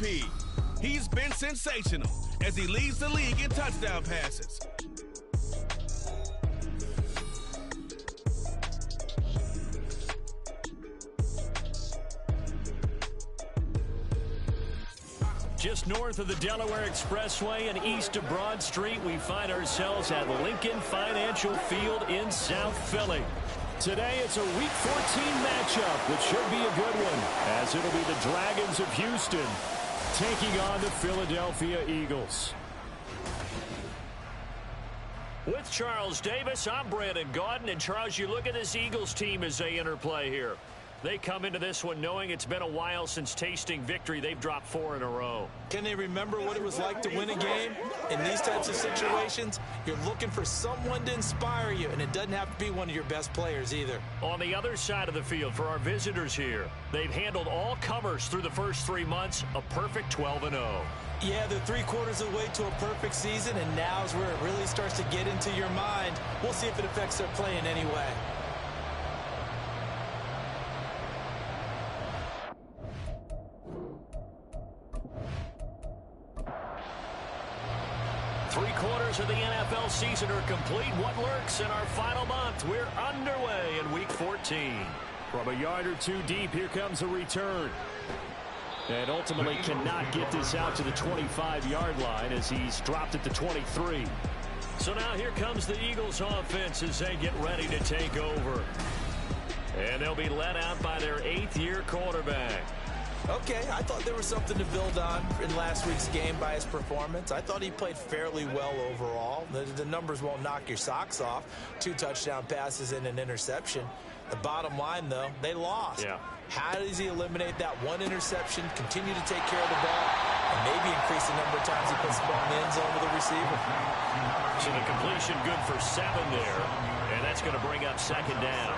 MVP. He's been sensational as he leads the league in touchdown passes. Just north of the Delaware Expressway and east of Broad Street, we find ourselves at Lincoln Financial Field in South Philly. Today, it's a Week 14 matchup, which should be a good one, as it'll be the Dragons of Houston taking on the Philadelphia Eagles. With Charles Davis, I'm Brandon Gaudin. And Charles, you look at this Eagles team as they interplay here. They come into this one knowing it's been a while since tasting victory. They've dropped 4 in a row. Can they remember what it was like to win a game? In these types of situations, you're looking for someone to inspire you, and it doesn't have to be one of your best players either. On the other side of the field for our visitors here, they've handled all comers through the first 3 months, a perfect 12-0. Yeah, they're 3/4 of the way to a perfect season, and now's where it really starts to get into your mind. We'll see if it affects their play in any way. Three-quarters of the NFL season are complete. What lurks in our final month? We're underway in Week 14. From a yard or two deep, here comes a return. And ultimately cannot get this out to the 25-yard line as he's dropped at the 23. So now here comes the Eagles offense as they get ready to take over. And they'll be led out by their 8th-year quarterback. Okay, I thought there was something to build on in last week's game by his performance. I thought he played fairly well overall. The numbers won't knock your socks off. 2 touchdown passes and an interception. The bottom line, though, they lost. Yeah. How does he eliminate that 1 interception, continue to take care of the ball, and maybe increase the number of times he puts the ball in the end zone with the receiver? So the completion good for 7 there, and that's going to bring up 2nd down.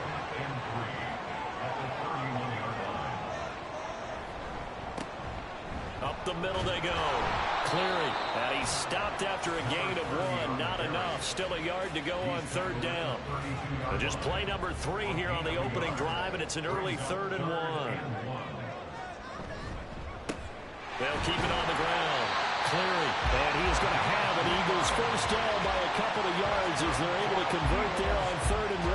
Up the middle they go. Cleary. And he stopped after a gain of 1. Not enough. Still a yard to go on 3rd down. Just play number 3 here on the opening drive, and it's an early 3rd and 1. They'll keep it on the ground. Cleary. And he is going to have an Eagles first down by a couple of yards as they're able to convert there on 3rd and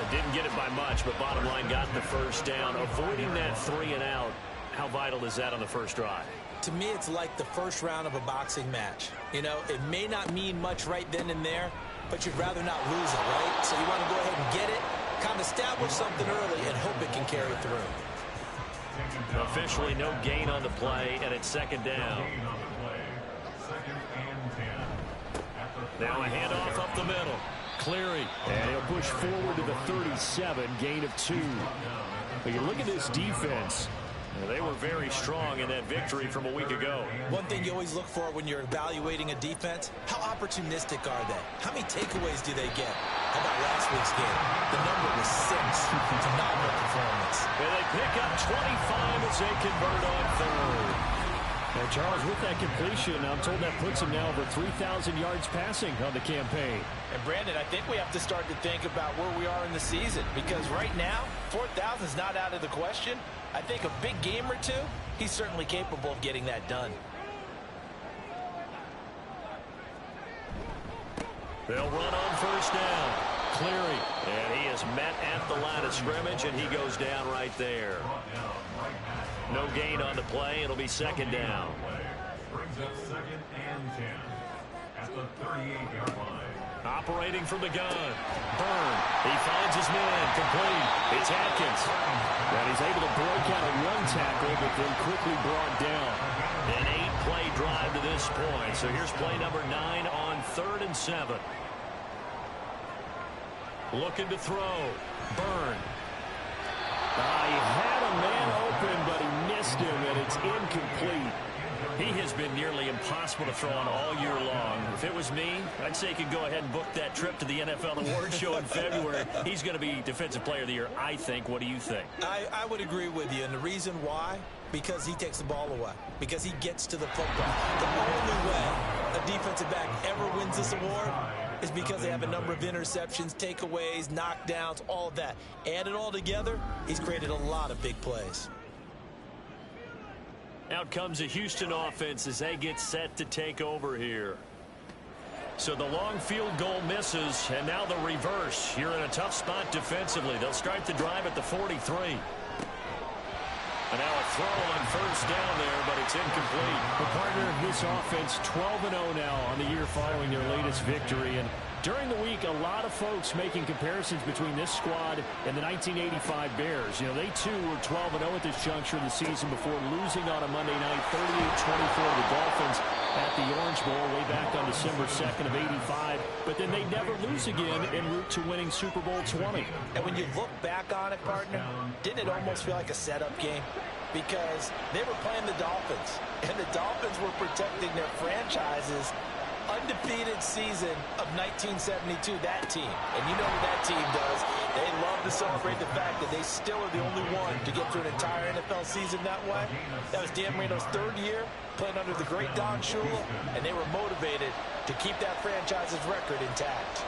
1. Didn't get it by much, but bottom line got the first down. Avoiding that 3 and out. How vital is that on the first drive? To me, it's like the first round of a boxing match. You know, it may not mean much right then and there, but you'd rather not lose it, right? So you want to go ahead and get it, kind of establish something early, and hope it can carry through. Officially no gain on the play, and it's 2nd down. Now a handoff up the middle. Cleary. And he'll push forward to the 37, gain of 2. But you look at this defense. They were very strong in that victory from a week ago. One thing you always look for when you're evaluating a defense, how opportunistic are they? How many takeaways do they get? How about last week's game? The number was 6. Phenomenal performance. And they pick up 25 as they convert on 3rd. And Charles, with that completion, I'm told that puts him now over 3,000 yards passing on the campaign. And Brandon, I think we have to start to think about where we are in the season, because right now, 4,000 is not out of the question. I think a big game or 2, he's certainly capable of getting that done. They'll run on first down. Cleary. And he is met at the line of scrimmage, and he goes down right there. No gain on the play. It'll be 2nd down. Brings up 2nd and 10 at the 38-yard line. Operating from the gun. Byrne. He finds his man. Complete. It's Atkins. And he's able to break out a 1 tackle, but then quickly brought down. An 8-play drive to this point. So here's play number 9 on 3rd and 7. Looking to throw. Byrne. He had a man open, but he missed him, and it's incomplete. He has been nearly impossible to throw on all year long. If it was me, I'd say he could go ahead and book that trip to the NFL Awards Show in February. He's going to be Defensive Player of the Year, I think. What do you think? I would agree with you, and the reason why, because he takes the ball away, because he gets to the football. The only way a defensive back ever wins this award is because they have a number of interceptions, takeaways, knockdowns, all of that. Add it all together, he's created a lot of big plays. Out comes a Houston offense as they get set to take over here. So the long field goal misses, and now the reverse. You're in a tough spot defensively. They'll start the drive at the 43. And now a throw on first down there, but it's incomplete. The partner of this offense, 12-0 now on the year following their latest victory. And during the week, a lot of folks making comparisons between this squad and the 1985 Bears. You know, they too were 12-0 at this juncture of the season before losing on a Monday night, 38-24 to the Dolphins at the Orange Bowl way back on December 2nd of '85. But then they never lose again en route to winning Super Bowl 20. And when you look back on it, partner, didn't it almost feel like a setup game? Because they were playing the Dolphins, and the Dolphins were protecting their franchise's undefeated season of 1972, that team. And you know what that team does. They love to celebrate the fact that they still are the only one to get through an entire NFL season that way. That was Dan Marino's third year playing under the great Don Shula, and they were motivated to keep that franchise's record intact.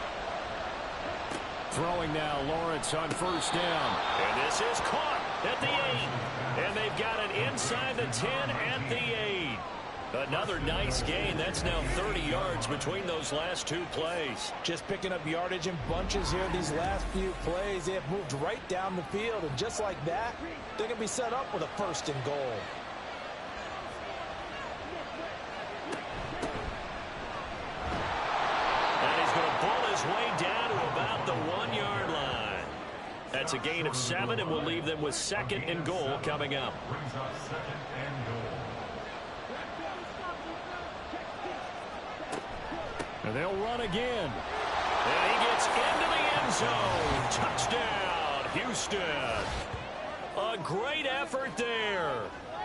Throwing now, Lawrence on first down. And this is caught at the 8. And they've got it inside the 10 at the 8. Another nice gain. That's now 30 yards between those last two plays. Just picking up yardage in bunches here these last few plays. They have moved right down the field, and just like that, they're going to be set up with a first and goal. And he's going to pull his way down to about the 1-yard line. That's a gain of 7, and we'll leave them with second and goal coming up. Brings up second and goal. And they'll run again. And he gets into the end zone. Touchdown, Houston. A great effort there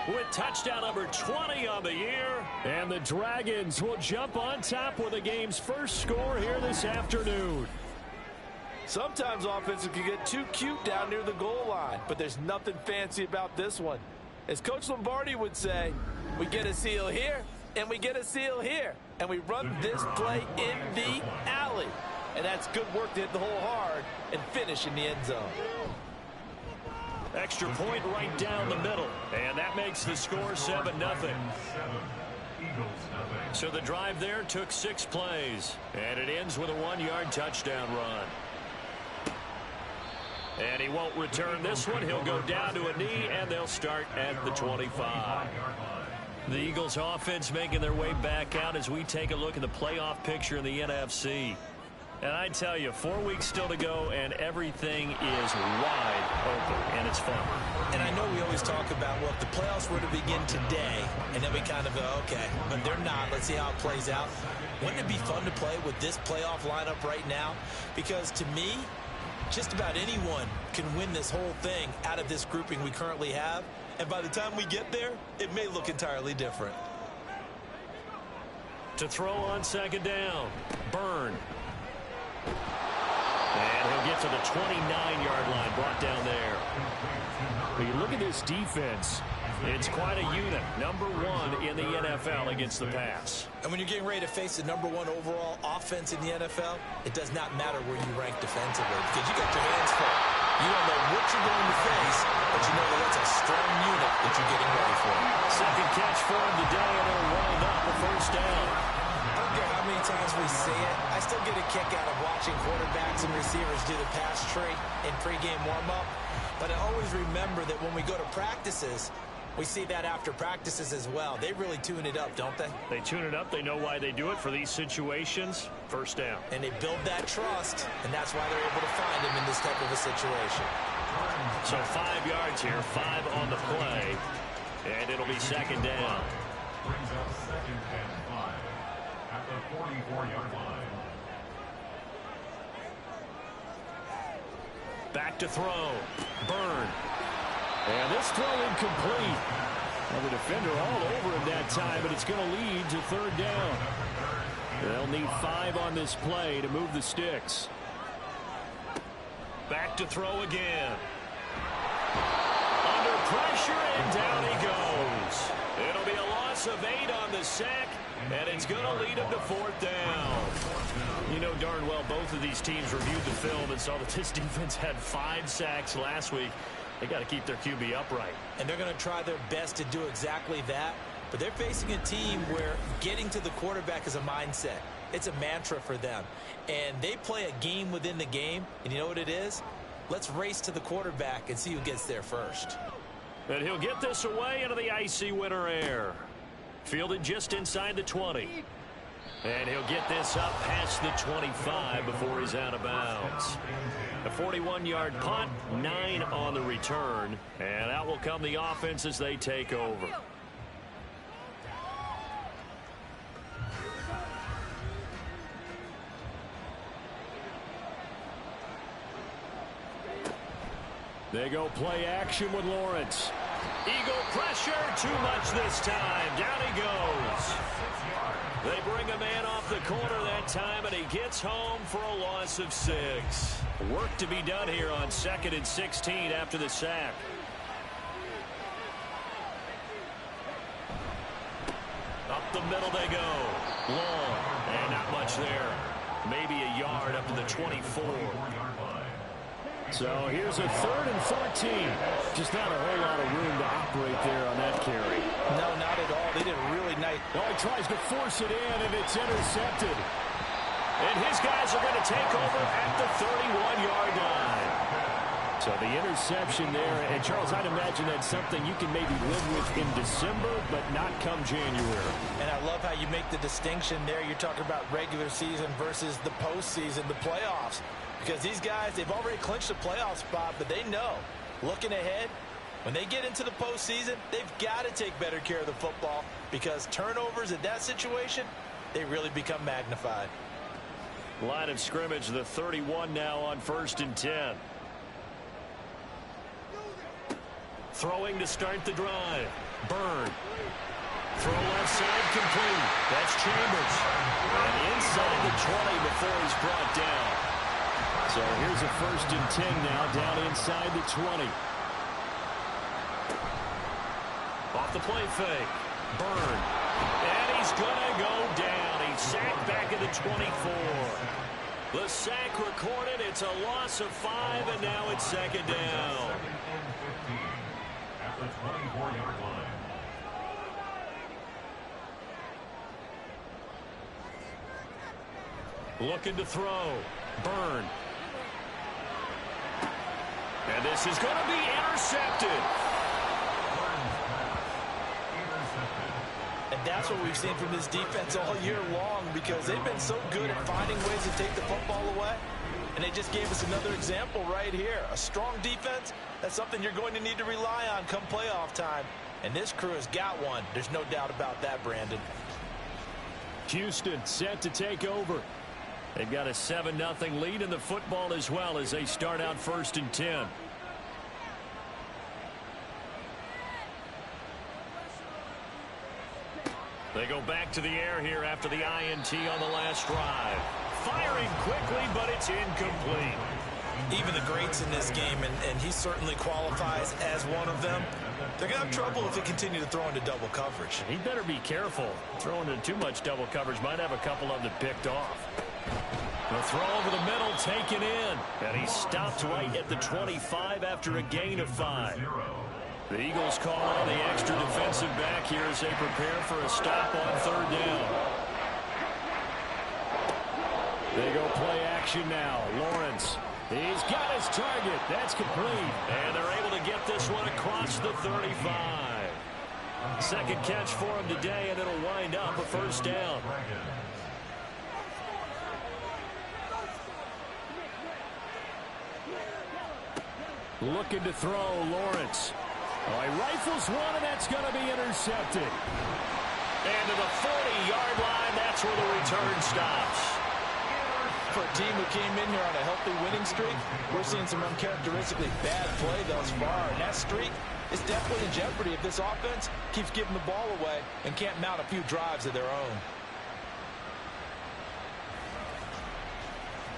with touchdown number 20 on the year. And the Dragons will jump on top with the game's first score here this afternoon. Sometimes offenses can get too cute down near the goal line, but there's nothing fancy about this one. As Coach Lombardi would say, we get a seal here, and we get a seal here, and we run this play in the alley. And that's good work to hit the hole hard and finish in the end zone. Extra point right down the middle, and that makes the score 7-0. So the drive there took 6 plays, and it ends with a 1-yard touchdown run. And he won't return this one. He'll go down to a knee, and they'll start at the 25. The Eagles offense making their way back out as we take a look at the playoff picture in the NFC. And I tell you, 4 weeks still to go, and everything is wide open, and it's fun. And I know we always talk about, well, if the playoffs were to begin today, and then we kind of go, okay, but they're not. Let's see how it plays out. Wouldn't it be fun to play with this playoff lineup right now? Because to me, just about anyone can win this whole thing out of this grouping we currently have. And by the time we get there, it may look entirely different. To throw on second down, Byrne. And he'll get to the 29-yard line, brought down there. When you look at this defense, it's quite a unit. Number 1 in the NFL against the pass. And when you're getting ready to face the number 1 overall offense in the NFL, it does not matter where you rank defensively because you got your hands full. You don't know what you're going to face, but you know that that's a strong unit that you're getting ready for. Second catch for him today, and he'll wind up the first down. I don't care how many times we see it. I still get a kick out of watching quarterbacks and receivers do the pass tree in pregame warm-up. But I always remember that when we go to practices, we see that after practices as well. They really tune it up, don't they? They tune it up. They know why they do it for these situations. First down. And they build that trust, and that's why they're able to find him in this type of a situation. So 5 yards here, 5 on the play, and it'll be second down. Brings up second and 5 at the 44-yard line. Back to throw. Byrne. and this throw incomplete. Well, the defender all over him that time, but it's going to lead to third down. They'll need 5 on this play to move the sticks. Back to throw again. Under pressure, and down he goes. It'll be a loss of 8 on the sack, and it's going to lead him to fourth down. You know darn well both of these teams reviewed the film and saw that this defense had 5 sacks last week. They got to keep their QB upright. And they're going to try their best to do exactly that. But they're facing a team where getting to the quarterback is a mindset. It's a mantra for them. And they play a game within the game. And you know what it is? Let's race to the quarterback and see who gets there first. And he'll get this away into the icy winter air. Fielded just inside the 20. And he'll get this up past the 25 before he's out of bounds. A 41-yard punt, 9 on the return. And out will come the offense as they take over. They go play action with Lawrence. Eagle pressure, too much this time. Down he goes. They bring a man off the corner that time, and he gets home for a loss of 6. Work to be done here on 2nd and 16 after the sack. Up the middle they go. Long, and not much there. Maybe a yard up to the 24. So here's a 3rd and 14. Just not a whole lot of room to operate there on that carry. No, not at all. They did a really nice. Oh, he tries to force it in, and it's intercepted. And his guys are going to take over at the 31-yard line. So the interception there, and Charles, I'd imagine that's something you can maybe live with in December, but not come January. And I love how you make the distinction there. You're talking about regular season versus the postseason, the playoffs. Because these guys, they've already clinched a playoff spot, but they know, looking ahead, when they get into the postseason, they've got to take better care of the football because turnovers in that situation, they really become magnified. Line of scrimmage, the 31 now on 1st and 10. Throwing to start the drive. Byrne. Throw left side complete. That's Chambers. And inside the 20 before he's brought down. So here's a 1st and 10 now down inside the 20. Off the play fake. Byrne. And he's going to go down. He's sacked back at the 24. The sack recorded. It's a loss of 5, and now it's 2nd down. At the 24-yard line. Looking to throw. Byrne. And this is going to be intercepted. And that's what we've seen from this defense all year long because they've been so good at finding ways to take the football away. And they just gave us another example right here. A strong defense, that's something you're going to need to rely on come playoff time. And this crew has got one. There's no doubt about that, Brandon. Houston set to take over. They've got a 7-0 lead in the football as well as they start out 1st and 10. They go back to the air here after the INT on the last drive. Firing quickly, but it's incomplete. Even the greats in this game, and he certainly qualifies as one of them, they're going to have trouble if they continue to throw into double coverage. He better be careful. Throwing into too much double coverage might have a couple of them picked off. The throw over the middle taken in. And he stopped right at the 25 after a gain of 5. The Eagles call on the extra defensive back here as they prepare for a stop on 3rd down. They go play action now. Lawrence. He's got his target. That's complete. And they're able to get this one across the 35. Second catch for him today, and it'll wind up a 1st down. Looking to throw, Lawrence. Oh, he rifles one, and that's going to be intercepted. And to the 40-yard line, that's where the return stops. For a team who came in here on a healthy winning streak, we're seeing some uncharacteristically bad play thus far. And that streak is definitely in jeopardy if this offense keeps giving the ball away and can't mount a few drives of their own.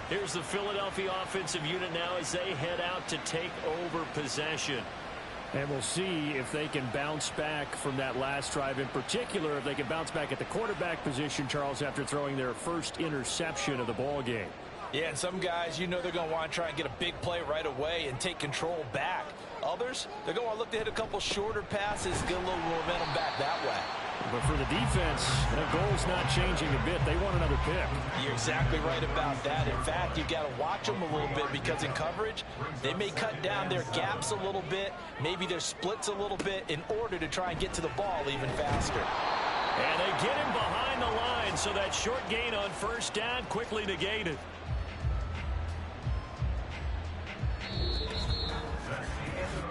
Here's the Philadelphia offensive unit now as they head out to take over possession. And we'll see if they can bounce back from that last drive, in particular if they can bounce back at the quarterback position, Charles, after throwing their first interception of the ball game. Yeah, and some guys, you know they're going to want to try and get a big play right away and take control back. Others, they're going to look to hit a couple shorter passes, get a little momentum back that way. But for the defense, the goal's not changing a bit. They want another pick. You're exactly right about that. In fact, you've got to watch them a little bit because in coverage, they may cut down their gaps a little bit, maybe their splits a little bit in order to try and get to the ball even faster. And they get him behind the line, so that short gain on first down quickly negated.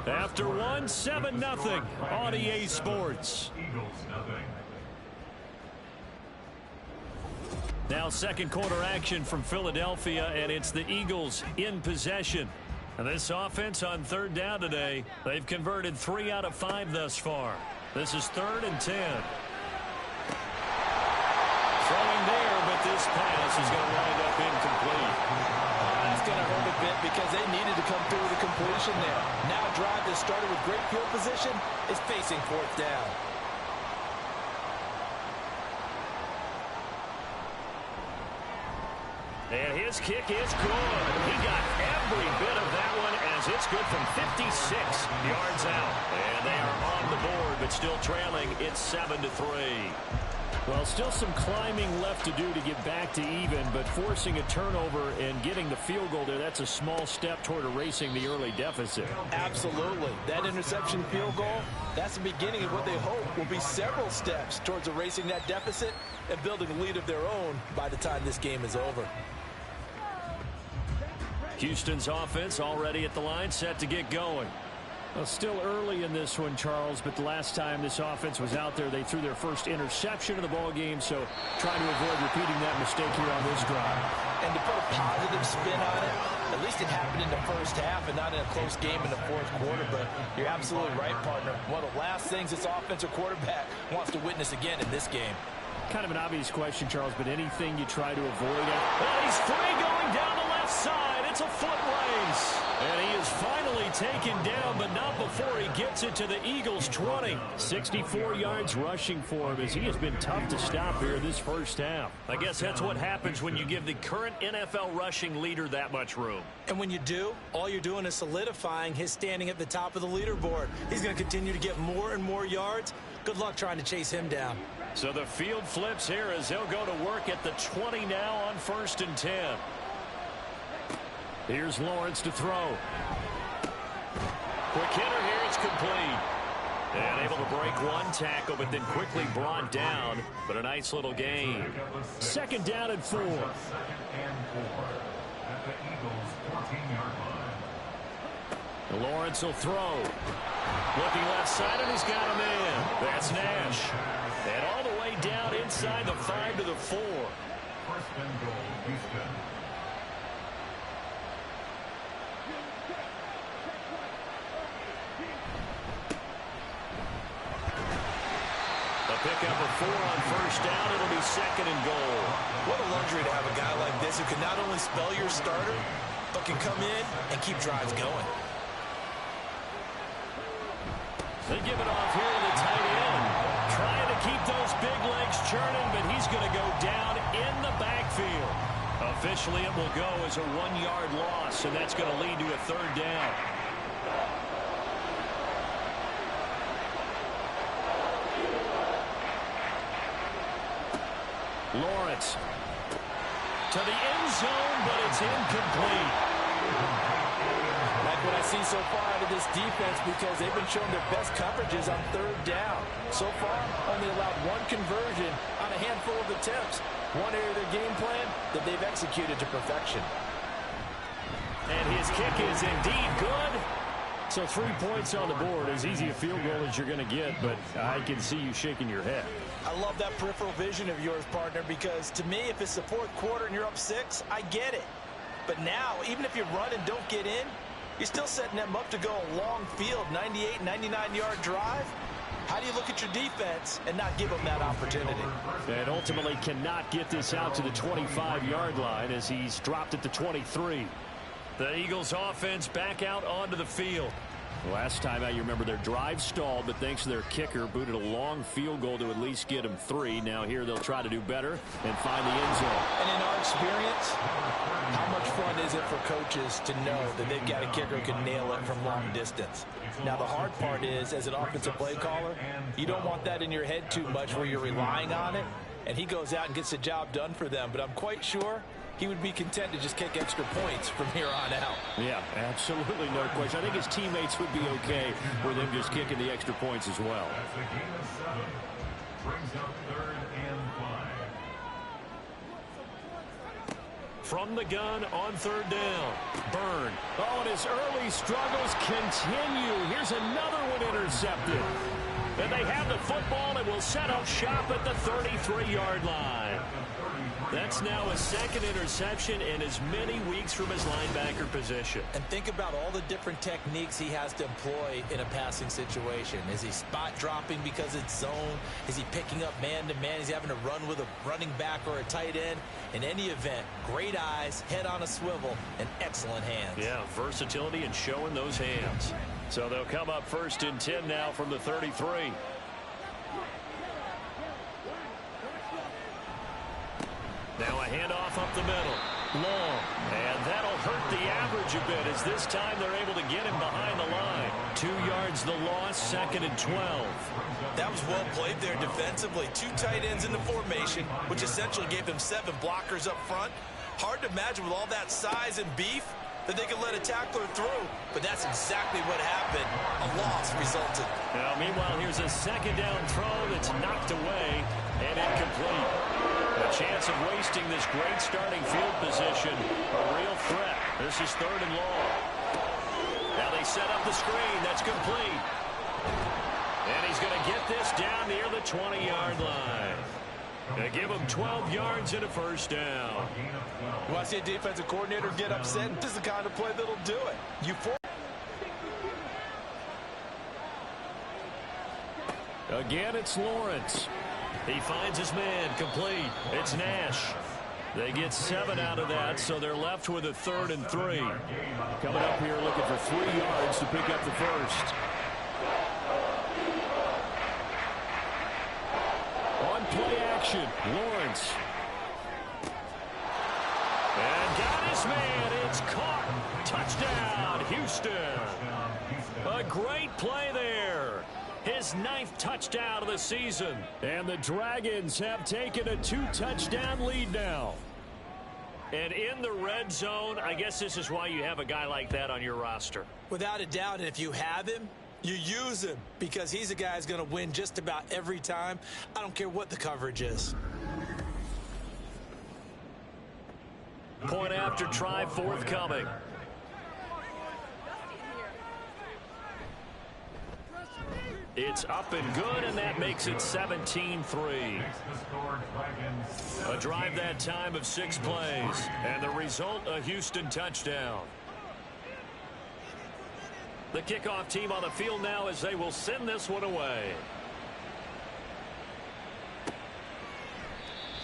After one, 7-0 on EA Sports. Now second quarter action from Philadelphia, and it's the Eagles in possession. And this offense on third down today, they've converted 3 out of 5 thus far. This is 3rd and 10. Throwing there, but this pass is going to wind up incomplete. That's going to hurt a bit because they needed to come through with a completion there. Now a drive that started with great field position is facing 4th down. And his kick is good. He got every bit of that one as it's good from 56 yards out. And they are on the board, but still trailing. It's 7-3. Well, still some climbing left to do to get back to even, but forcing a turnover and getting the field goal there, that's a small step toward erasing the early deficit. Absolutely. That interception field goal, that's the beginning of what they hope will be several steps towards erasing that deficit and building a lead of their own by the time this game is over. Houston's offense already at the line, set to get going. Well, still early in this one, Charles, but the last time this offense was out there, they threw their first interception of the ball game, so trying to avoid repeating that mistake here on this drive. And to put a positive spin on it, at least it happened in the first half and not in a close game in the 4th quarter, but you're absolutely right, partner. One of the last things this offensive quarterback wants to witness again in this game. Kind of an obvious question, Charles, but anything you try to avoid it. Well, he's free going down the left side. It's a foot race. And he is finally taken down, but not before he gets it to the Eagles' 20. 64 yards rushing for him as he has been tough to stop here this first half. I guess that's what happens when you give the current NFL rushing leader that much room. And when you do, all you're doing is solidifying his standing at the top of the leaderboard. He's going to continue to get more and more yards. Good luck trying to chase him down. So the field flips here as they'll go to work at the 20 now on 1st and 10. Here's Lawrence to throw. Quick hitter here, it's complete. And able to break one tackle, but then quickly brought down. But a nice little gain. 2nd down and 4. Lawrence will throw. Looking left side, and he's got him in. That's Nash. And all the way down inside the 5 to the 4. 1st and goal, Houston. Pickup of 4 on 1st down. It'll be 2nd and goal. What a luxury to have a guy like this who can not only spell your starter, but can come in and keep drives going. They give it off here to the tight end. Trying to keep those big legs churning, but he's going to go down in the backfield. Officially, it will go as a 1-yard loss, and that's going to lead to a 3rd down. Lawrence to the end zone, but it's incomplete. Like what I see so far out of this defense because they've been showing their best coverages on 3rd down. So far, only allowed 1 conversion on a handful of attempts. One area of their game plan that they've executed to perfection. And his kick is indeed good. So 3 points on the board, as easy a field goal as you're going to get, but I can see you shaking your head. I love that peripheral vision of yours, partner, because to me, if it's the 4th quarter and you're up 6, I get it. But now, even if you run and don't get in, you're still setting them up to go a long field, 98, 99-yard drive. How do you look at your defense and not give them that opportunity? And ultimately cannot get this out to the 25-yard line as he's dropped at the 23. The Eagles offense back out onto the field. Last time out, you remember their drive stalled, but thanks to their kicker, booted a long field goal to at least get them 3. Now here they'll try to do better and find the end zone. And in our experience, how much fun is it for coaches to know that they've got a kicker who can nail it from long distance? Now the hard part is, as an offensive play caller, you don't want that in your head too much where you're relying on it, and he goes out and gets the job done for them. But I'm quite sure he would be content to just kick extra points from here on out. Yeah, absolutely no question. I think his teammates would be okay with him just kicking the extra points as well. That's a gain of 7. Brings up 3rd and 5. From the gun on 3rd down. Byrne. Oh, and his early struggles continue. Here's another one intercepted. And they have the football and will set up shop at the 33-yard line. That's now a 2nd interception in as many weeks from his linebacker position. And think about all the different techniques he has to employ in a passing situation. Is he spot dropping because it's zone? Is he picking up man-to-man? Is he having to run with a running back or a tight end? In any event, great eyes, head on a swivel, and excellent hands. Yeah, versatility and showing those hands. So they'll come up 1st and 10 now from the 33. Now a handoff up the middle. Long. And that'll hurt the average a bit as this time they're able to get him behind the line. 2 yards the loss, 2nd and 12. That was well played there defensively. 2 tight ends in the formation, which essentially gave them 7 blockers up front. Hard to imagine with all that size and beef that they could let a tackler through, but that's exactly what happened. A loss resulted. Now, meanwhile, here's a 2nd down throw that's knocked away and incomplete. A chance of wasting this great starting field position. A real threat. This is 3rd and long. Now they set up the screen. That's complete. And he's going to get this down near the 20-yard line. They give him 12 yards and a 1st down. You want to see a defensive coordinator get upset? This is the kind of play that'll do it. Again, it's Lawrence. He finds his man, complete. It's Nash. They get 7 out of that, so they're left with a 3rd and 3. Coming up here looking for 3 yards to pick up the 1st. On play action, Lawrence. And got his man. It's caught. Touchdown, Houston. A great play there. His 9th touchdown of the season. And the Dragons have taken a 2-touchdown lead now. And in the red zone, I guess this is why you have a guy like that on your roster. Without a doubt, and if you have him, you use him because he's a guy who's going to win just about every time. I don't care what the coverage is. Point after try forthcoming. It's up and good, and that makes it 17-3. A drive that time of 6 plays, and the result, a Houston touchdown. The kickoff team on the field now as they will send this one away.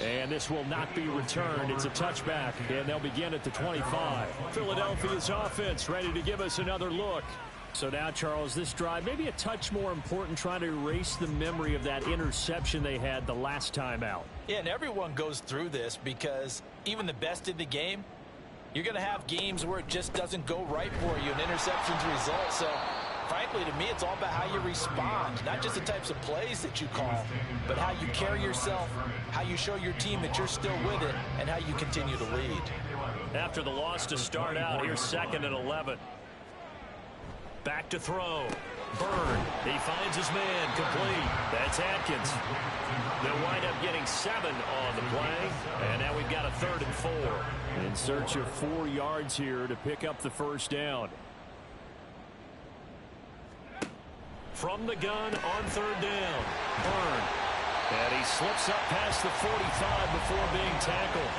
And this will not be returned. It's a touchback, and they'll begin at the 25. Philadelphia's offense ready to give us another look. So now, Charles, this drive maybe a touch more important, trying to erase the memory of that interception they had the last time out. Yeah, and everyone goes through this because even the best in the game, you're going to have games where it just doesn't go right for you, and interceptions result. So, frankly, to me, it's all about how you respond, not just the types of plays that you call, but how you carry yourself, how you show your team that you're still with it, and how you continue to lead. After the loss to start out, here's 2nd and 11. Back to throw. Byrne. He finds his man. Complete. That's Atkins. They'll wind up getting 7 on the play. And now we've got a 3rd and 4. In search of 4 yards here to pick up the 1st down. From the gun on 3rd down. Byrne. And he slips up past the 45 before being tackled.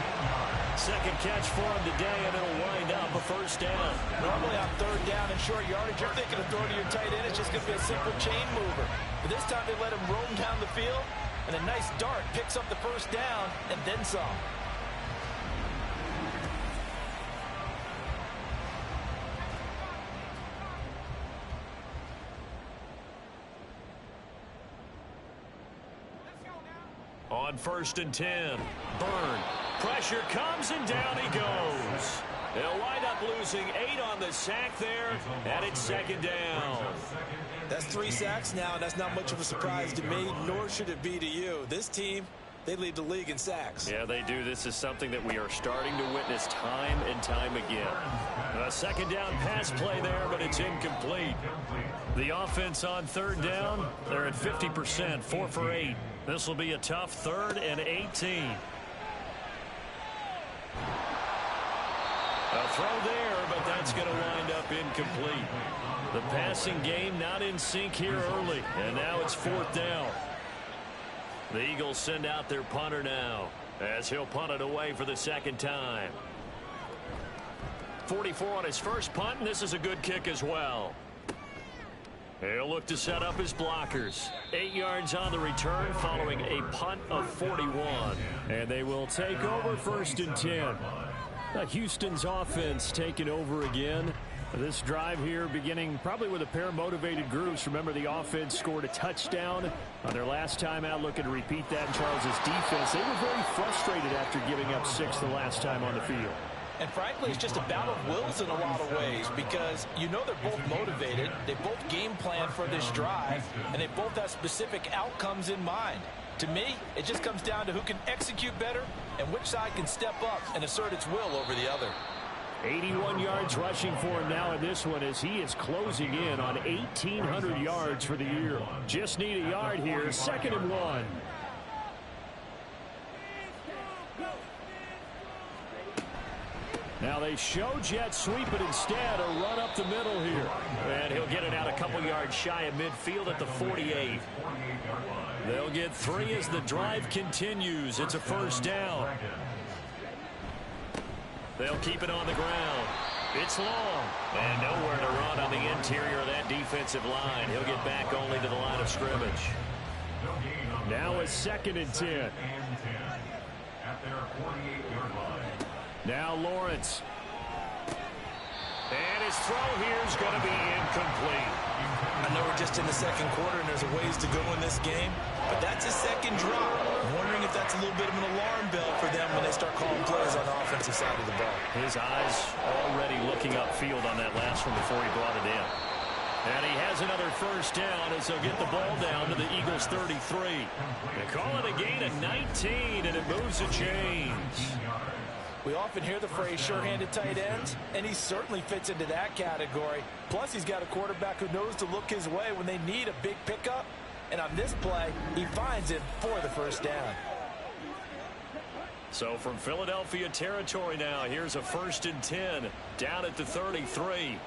2nd catch for him today, and it'll wind up a 1st down. Normally on 3rd down and short yardage, you're thinking of throwing to your tight end. It's just going to be a simple chain mover. But this time they let him roam down the field, and a nice dart picks up the 1st down and then some. On 1st and 10. Byrne. Pressure comes and down he goes. They'll wind up losing 8 on the sack there, and it's 2nd down. That's 3 sacks now, and that's not much of a surprise to me, nor should it be to you. This team, they lead the league in sacks. Yeah, they do. This is something that we are starting to witness time and time again. A 2nd down pass play there, but it's incomplete. The offense on 3rd down, they're at 50%, 4 for 8. This will be a tough 3rd and 18. A throw there, but that's going to wind up incomplete. The passing game not in sync here early, and now it's 4th down. The Eagles send out their punter now, as he'll punt it away for the 2nd time. 44 on his first punt, and this is a good kick as well. He'll look to set up his blockers. 8 yards on the return following a punt of 41. And they will take over 1st and 10. Houston's offense taking over again. This drive here beginning probably with a pair of motivated groups. Remember, the offense scored a touchdown on their last time out. Looking to repeat that in Charles's defense. They were very frustrated after giving up 6 the last time on the field. And frankly, it's just a battle of wills in a lot of ways, because you know they're both motivated. They both game plan for this drive, and they both have specific outcomes in mind. To me, it just comes down to who can execute better and which side can step up and assert its will over the other. 81 yards rushing for him now in this one as he is closing in on 1,800 yards for the year. Just need a yard here. 2nd and 1. Now they show jet sweep, but instead a run up the middle here. And he'll get it out a couple yards shy of midfield at the 48. They'll get 3 as the drive continues. It's a 1st down. They'll keep it on the ground. It's long. And nowhere to run on the interior of that defensive line. He'll get back only to the line of scrimmage. Now a 2nd and 10. Now Lawrence. And his throw here is going to be incomplete. I know we're just in the 2nd quarter and there's a ways to go in this game, but that's his 2nd drop. I'm wondering if that's a little bit of an alarm bell for them when they start calling plays on the offensive side of the ball. His eyes already looking upfield on that last one before he brought it in. And he has another 1st down as they'll get the ball down to the Eagles' 33. They call it a gain of 19, and it moves the chains. We often hear the phrase sure-handed tight ends, and he certainly fits into that category. Plus, he's got a quarterback who knows to look his way when they need a big pickup. And on this play, he finds it for the 1st down. So from Philadelphia territory now, here's a 1st and 10 down at the 33.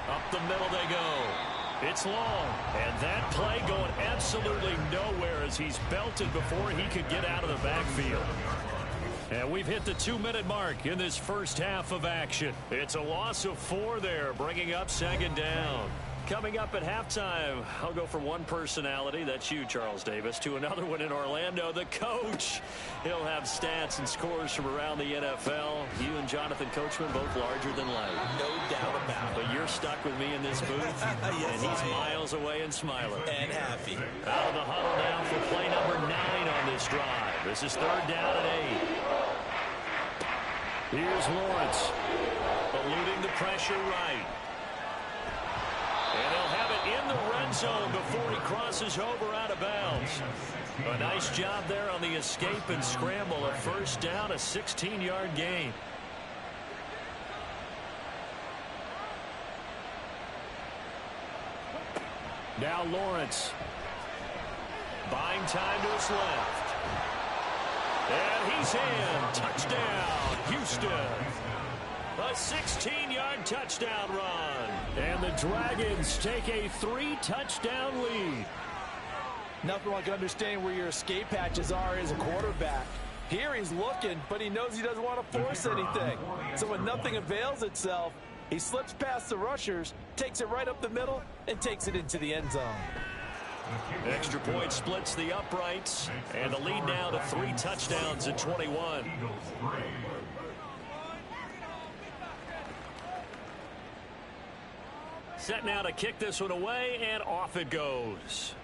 Up the middle they go. It's long, and that play going absolutely nowhere as he's belted before he could get out of the backfield. And we've hit the 2-minute mark in this first half of action. It's a loss of 4 there, bringing up 2nd down. Coming up at halftime, I'll go from one personality, that's you, Charles Davis, to another one in Orlando, the coach. He'll have stats and scores from around the NFL. You and Jonathan Coachman both larger than life. No doubt about it. But you're stuck with me in this booth, yes, and he's miles away and smiling. And happy. Out of the huddle now for play number 9 on this drive. This is 3rd down and 8. Here's Lawrence. Eluding the pressure right. And they'll have it in the red zone before he crosses over out of bounds. A nice job there on the escape and scramble. A 1st down, a 16-yard gain. Now Lawrence. Buying time to his left. And he's in. Touchdown, Houston. A 16-yard touchdown run. And the Dragons take a 3-touchdown lead. Nothing like understanding where your escape hatches are as a quarterback. Here he's looking, but he knows he doesn't want to force anything. So when nothing avails itself, he slips past the rushers, takes it right up the middle, and takes it into the end zone. Extra point splits the uprights, and the lead now to 3 touchdowns at 21. Set now to kick this one away, and off it goes.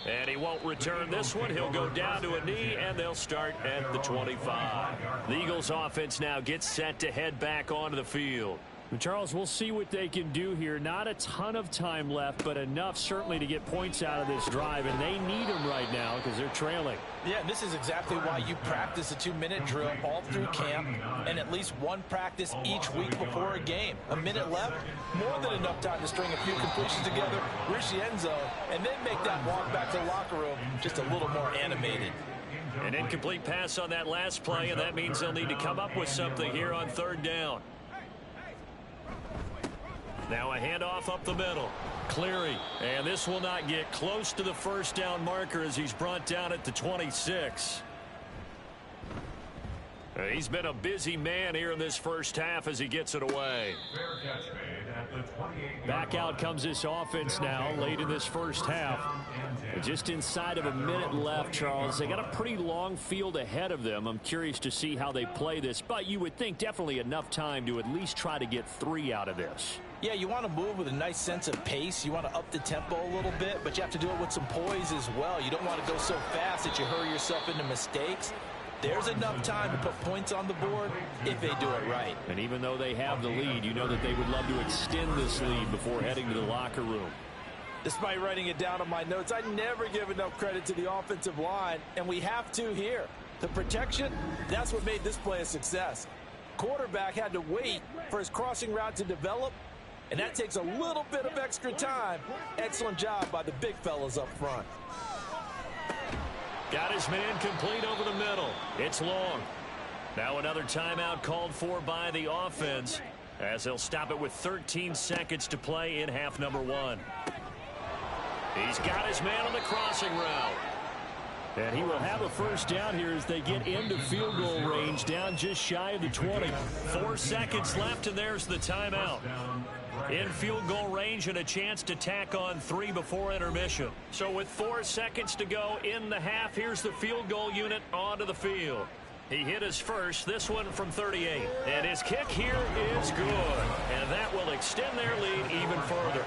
And he won't return this one. He'll go down to a knee, and they'll start at the 25. The Eagles offense now gets set to head back onto the field. Charles, we'll see what they can do here. Not a ton of time left, but enough certainly to get points out of this drive, and they need them right now because they're trailing. Yeah, and this is exactly why you practice a 2-minute drill all through camp and at least one practice each week before a game. A minute left, more than enough time to string a few completions together, reach the end zone, and then make that walk back to the locker room just a little more animated. An incomplete pass on that last play, and that means they'll need to come up with something here on third down. Now a handoff up the middle. Cleary, and this will not get close to the first down marker as he's brought down at the 26. He's been a busy man here in this first half as he gets it away. Back out comes this offense now late in this first half. Just inside of a minute left, Charles. They got a pretty long field ahead of them. I'm curious to see how they play this, but you would think definitely enough time to at least try to get 3 out of this. Yeah, you want to move with a nice sense of pace. You want to up the tempo a little bit, but you have to do it with some poise as well. You don't want to go so fast that you hurry yourself into mistakes. There's enough time to put points on the board if they do it right. And even though they have the lead, you know that they would love to extend this lead before heading to the locker room. Despite writing it down on my notes, I never give enough credit to the offensive line, and we have to here. The protection, that's what made this play a success. Quarterback had to wait for his crossing route to develop, and that takes a little bit of extra time. Excellent job by the big fellas up front. Got his man complete over the middle. It's long. Now another timeout called for by the offense as they'll stop it with 13 seconds to play in half number 1. He's got his man on the crossing route. And he will have a first down here as they get into field goal range, down just shy of the 20. 4 seconds left, and there's the timeout. In field goal range and a chance to tack on 3 before intermission. So with 4 seconds to go in the half, here's the field goal unit onto the field. He hit his first, this one from 38. And his kick here is good. And that will extend their lead even further.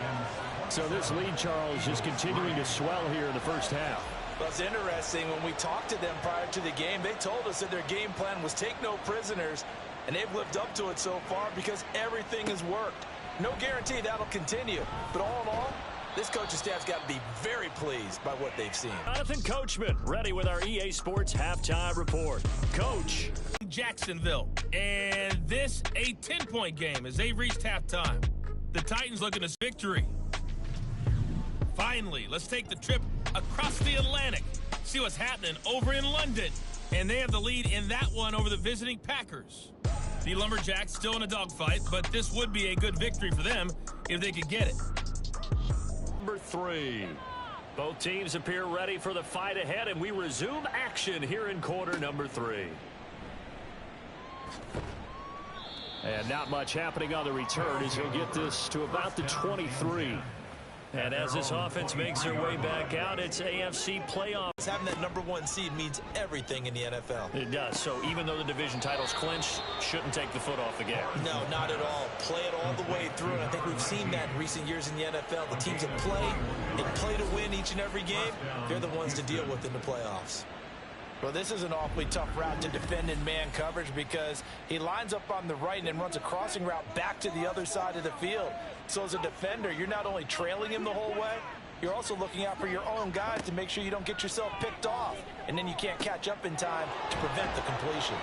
So this lead, Charles, is continuing to swell here in the first half. Well, it's interesting. When we talked to them prior to the game, they told us that their game plan was take no prisoners, and they've lived up to it so far because everything has worked. No guarantee that'll continue, but all in all, this coaching staff's got to be very pleased by what they've seen. Jonathan Coachman ready with our EA Sports halftime report. Coach. Jacksonville, and this a 10-point game as they've reached halftime. The Titans looking to victory. Finally, let's take the trip across the Atlantic, see what's happening over in London, and they have the lead in that one over the visiting Packers. The Lumberjacks still in a dogfight, but this would be a good victory for them if they could get it. Number 3. Both teams appear ready for the fight ahead, and we resume action here in quarter number 3. And not much happening on the return as he'll get this to about the 23. And as this offense makes their way back out, it's AFC playoffs. Having that number 1 seed means everything in the NFL. It does. So even though the division title's clinched, shouldn't take the foot off the gas. No, not at all. Play it all the way through, and I think we've seen that in recent years in the NFL. The teams that play to win each and every game, they're the ones to deal with in the playoffs. Well, this is an awfully tough route to defend in man coverage because he lines up on the right and then runs a crossing route back to the other side of the field. So as a defender, you're not only trailing him the whole way, you're also looking out for your own guys to make sure you don't get yourself picked off. And then you can't catch up in time to prevent the completion.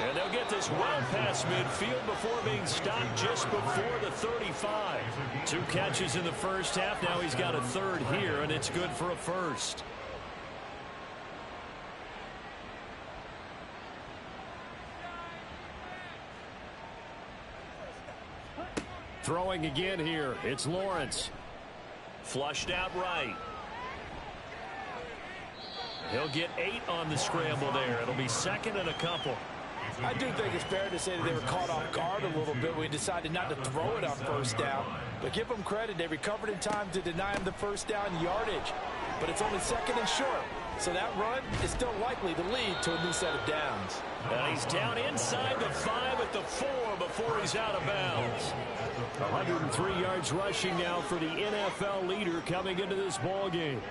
And they'll get this well past midfield before being stopped just before the 35. 2 catches in the first half. Now he's got a third here, and it's good for a first. Throwing again here. It's Lawrence. Flushed out right. He'll get 8 on the scramble there. It'll be second and a couple. I do think it's fair to say that they were caught off guard a little bit. We decided not to throw it on first down. But give them credit. They recovered in time to deny him the first down yardage. But it's only second and short. So that run is still likely to lead to a new set of downs. And he's down inside the 5 at the 4 before he's out of bounds. 103 yards rushing now for the NFL leader coming into this ball game.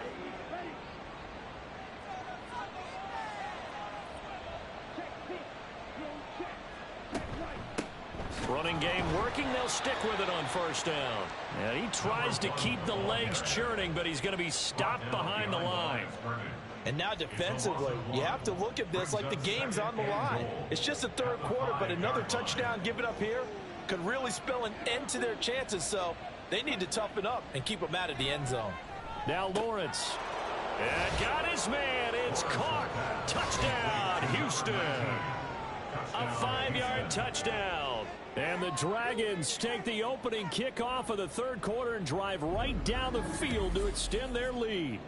Running game working. They'll stick with it on first down. And he tries to keep the legs churning, but he's going to be stopped behind the line. And now defensively, you have to look at this like the game's on the line. It's just the third quarter, but another touchdown given up here could really spell an end to their chances. So they need to toughen up and keep them out of the end zone. Now Lawrence. And got his man. It's caught. Touchdown, Houston. A 5-yard touchdown. And the Dragons take the opening kickoff of the third quarter and drive right down the field to extend their lead.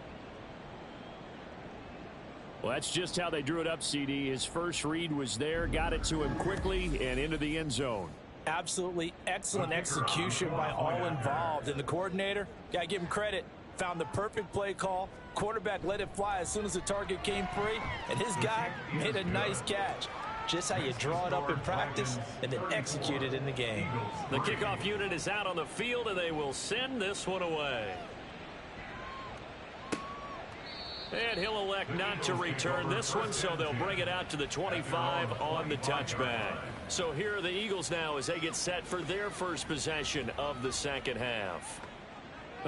Well, that's just how they drew it up, CD. His first read was there, got it to him quickly, and into the end zone. Absolutely excellent execution by all involved. And the coordinator, got to give him credit, found the perfect play call. Quarterback let it fly as soon as the target came free, and his guy made a nice catch. Just how you draw it up in practice and then execute it in the game. The kickoff unit is out on the field, and they will send this one away. And he'll elect not to return this one, so they'll bring it out to the 25 on the touchback. So here are the Eagles now as they get set for their first possession of the second half.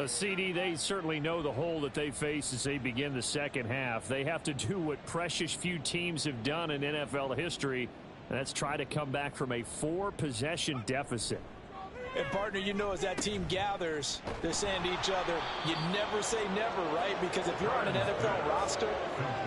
CD, they certainly know the hole that they face as they begin the second half. They have to do what precious few teams have done in NFL history, and that's try to come back from a 4-possession deficit. And, partner, you know, as that team gathers, they're saying to each other, you never say never, right? Because if you're on an NFL roster,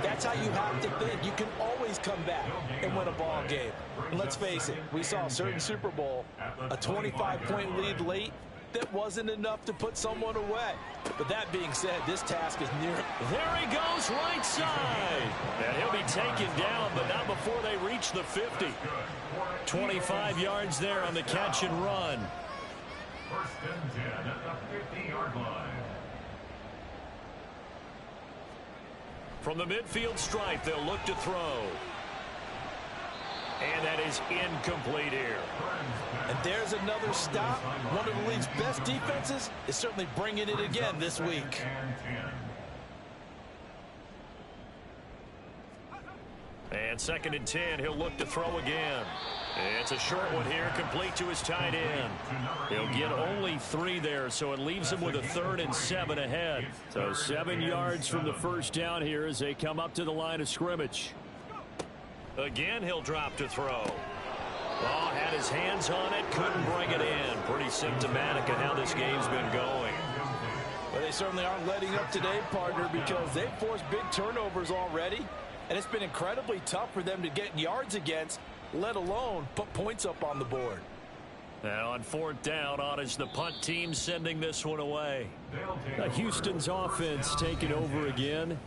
that's how you have to think. You can always come back and win a ball game. And let's face it, we saw a certain Super Bowl, a 25-point lead late, that wasn't enough to put someone away. But that being said, this task is near. There he goes, right side. And he'll be taken down, but not before they reach the 50. 25 yards there on the catch and run. First and 10 at the 50-yard line. From the midfield stripe, they'll look to throw. And that is incomplete here. And there's another stop. One of the league's best defenses is certainly bringing it again this week. And 2nd and 10, he'll look to throw again. It's a short one here, complete to his tight end. He'll get only 3 there, so it leaves him with a 3rd and 7 ahead. So 7 yards from the first down here as they come up to the line of scrimmage. Again, he'll drop to throw. Oh, had his hands on it, couldn't bring it in. Pretty symptomatic of how this game's been going. Well, they certainly aren't letting up today, partner, because they've forced big turnovers already. And it's been incredibly tough for them to get yards against, let alone put points up on the board. Now on 4th down, on is the punt team sending this one away. Houston's offense taking over again.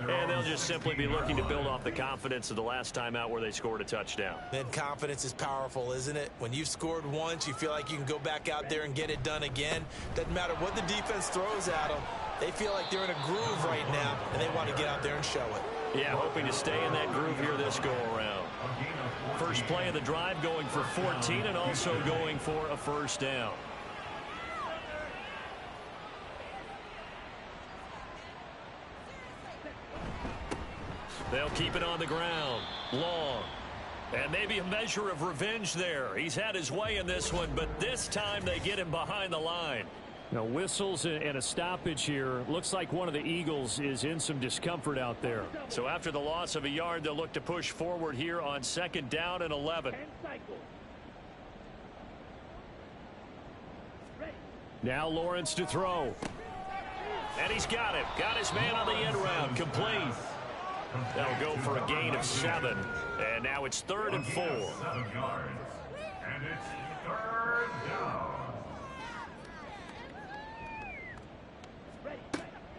And they'll just simply be looking to build off the confidence of the last time out where they scored a touchdown. And confidence is powerful, isn't it? When you've scored once, you feel like you can go back out there and get it done again. Doesn't matter what the defense throws at them. They feel like they're in a groove right now, and they want to get out there and show it. Yeah, hoping to stay in that groove here this go-around. First play of the drive going for 14 and also going for a first down. They'll keep it on the ground. Long. And maybe a measure of revenge there. He's had his way in this one, but this time they get him behind the line. Now, whistles and a stoppage here. Looks like one of the Eagles is in some discomfort out there. So after the loss of a yard, they'll look to push forward here on 2nd down and 11. Now Lawrence to throw. And he's got it. Got his man on the end round. Complete. That'll go for a gain of 7. And now it's 3rd and 4. 7 yards. And it's 3rd down.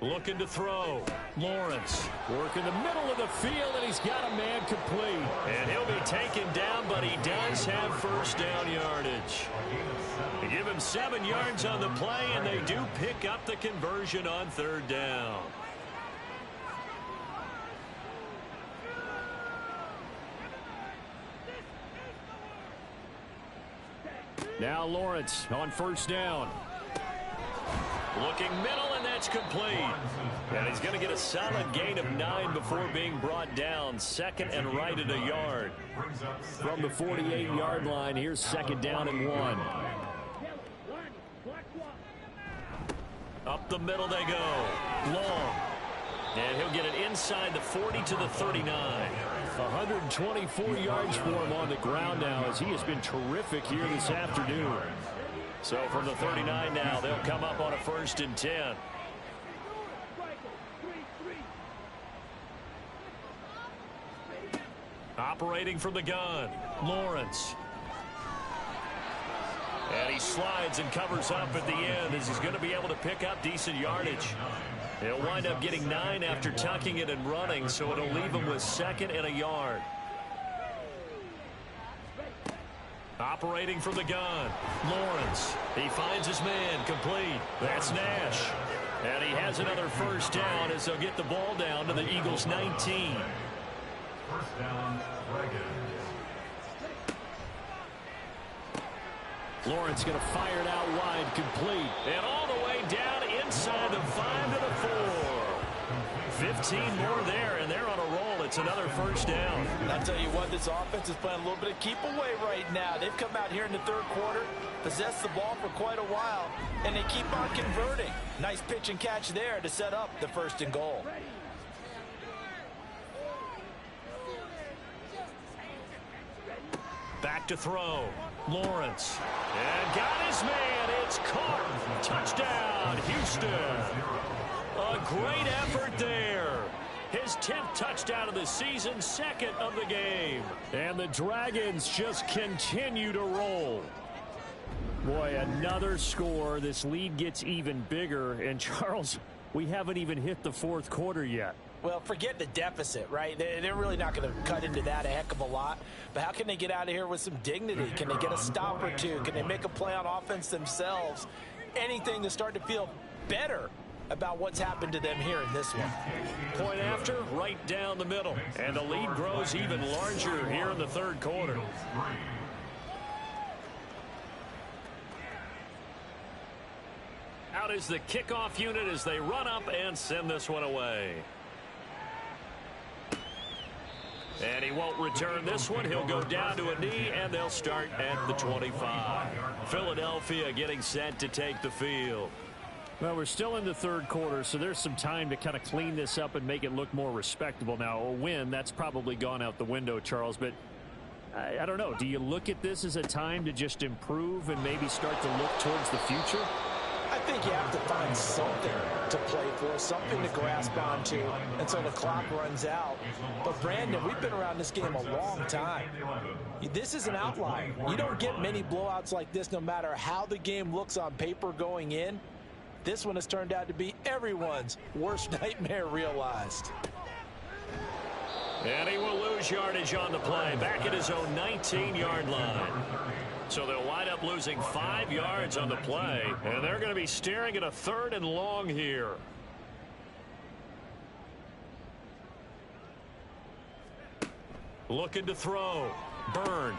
Looking to throw. Lawrence working the middle of the field, and he's got a man complete. And he'll be taken down, but he does have first down yardage. They give him 7 yards on the play, and they do pick up the conversion on 3rd down. Now Lawrence on first down. Looking middle, and that's complete. And he's going to get a solid gain of 9 before being brought down. Second and right at a yard. From the 48-yard line, here's second down and 1. Up the middle they go. Long. And he'll get it inside the 40 to the 39. 124 yards for him on the ground now, as he has been terrific here this afternoon. So from the 39 now, they'll come up on a 1st and 10. Operating from the gun, Lawrence. And he slides and covers up at the end, as he's going to be able to pick up decent yardage. He'll wind up getting 9 after tucking it and running, so it'll leave him with 2nd and a yard. Operating from the gun, Lawrence. He finds his man, complete. That's Nash. And he has another 1st down as they'll get the ball down to the Eagles' 19. 1st down, Dragons. Lawrence going to fire it out wide, complete. And all the way down inside the 5 to the 4. 15 more there, and they're on a roll. It's another 1st down. I'll tell you what, this offense is playing a little bit of keep away right now. They've come out here in the 3rd quarter, possessed the ball for quite a while, and they keep on converting. Nice pitch and catch there to set up the 1st and goal. Back to throw. Lawrence. And got his man. It's caught. Touchdown, Houston. A great effort there. His 10th touchdown of the season, 2nd of the game. And the Dragons just continue to roll. Boy, another score. This lead gets even bigger. And Charles, we haven't even hit the 4th quarter yet. Well, forget the deficit, right? They're really not going to cut into that a heck of a lot. But how can they get out of here with some dignity? Can they get a stop or two? Can they make a play on offense themselves? Anything to start to feel better about what's happened to them here in this one. Point after, right down the middle. And the lead grows even larger here in the 3rd quarter. Out is the kickoff unit as they run up and send this one away. And he won't return this one. He'll go down to a knee, and they'll start at the 25. Philadelphia getting set to take the field. Well, we're still in the 3rd quarter, so there's some time to kind of clean this up and make it look more respectable. Now, a win, that's probably gone out the window, Charles, but I don't know. Do you look at this as a time to just improve and maybe start to look towards the future? I think you have to find something to play for, something to grasp onto until the clock runs out. But, Brandon, we've been around this game a long time. This is an outlier. You don't get many blowouts like this no matter how the game looks on paper going in. This one has turned out to be everyone's worst nightmare realized. And he will lose yardage on the play, back at his own 19-yard line. So they'll wind up losing 5 yards on the play, and they're going to be staring at a 3rd and long here. Looking to throw. Byrne.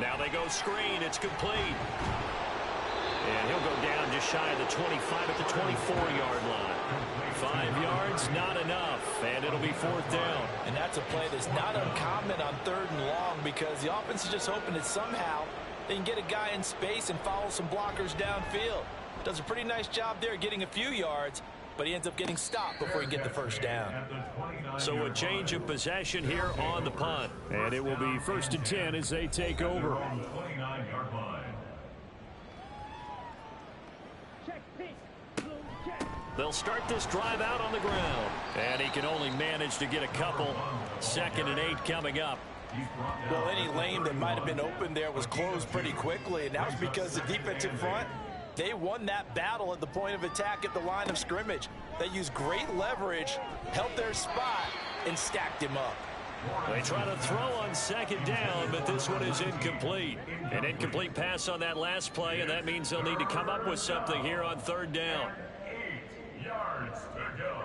Now they go screen. It's complete. And he'll go down just shy of the 25 at the 24-yard line. 5 yards, not enough, and it'll be 4th down. And that's a play that's not uncommon on 3rd and long, because the offense is just hoping that somehow they can get a guy in space and follow some blockers downfield. Does a pretty nice job there getting a few yards, but he ends up getting stopped before he can get the 1st down. So a change of possession here on the punt. And it will be 1st and 10 as they take over. They'll start this drive out on the ground. And he can only manage to get a couple. 2nd and 8 coming up. Well, any lane that might have been open there was closed pretty quickly, and that was because the defensive front, they won that battle at the point of attack at the line of scrimmage. They used great leverage, held their spot, and stacked him up. They try to throw on 2nd down, but this one is incomplete. An incomplete pass on that last play, and that means they'll need to come up with something here on 3rd down. 8 yards to go.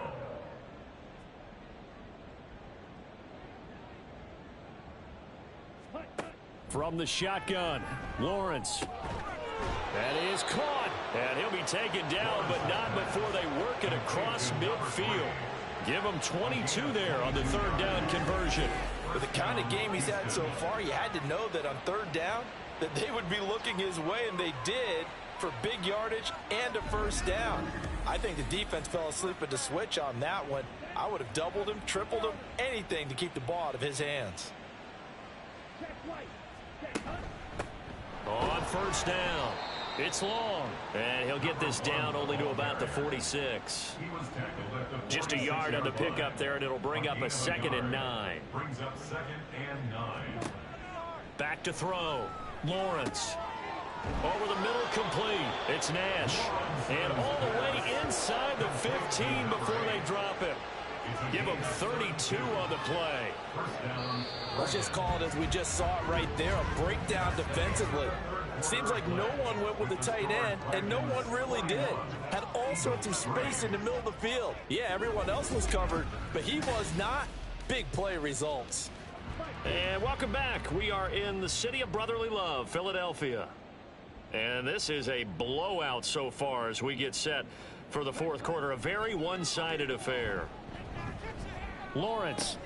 From the shotgun, Lawrence. That is caught. And he'll be taken down, but not before they work it across midfield. Give him 22 there on the third down conversion. With the kind of game he's had so far, you had to know that on third down that they would be looking his way, and they did, for big yardage and a first down. I think the defense fell asleep at the switch on that one. I would have doubled him, tripled him, anything to keep the ball out of his hands. On first down, it's long, and he'll get this down only to about the 46. Just a yard on the pickup there, and it'll bring up a 2nd and 9. Brings up 2nd and 9. Back to throw. Lawrence. Over the middle, complete. It's Nash. And all the way inside the 15 before they drop it. Give him 32 on the play. Let's just call it as we just saw it right there, a breakdown defensively. It seems like no one went with the tight end, and no one really did. Had all sorts of space in the middle of the field. Yeah, everyone else was covered, but he was not. Big play results. And welcome back. We are in the city of brotherly love, Philadelphia. And this is a blowout so far as we get set for the fourth quarter. A very one-sided affair. Lawrence.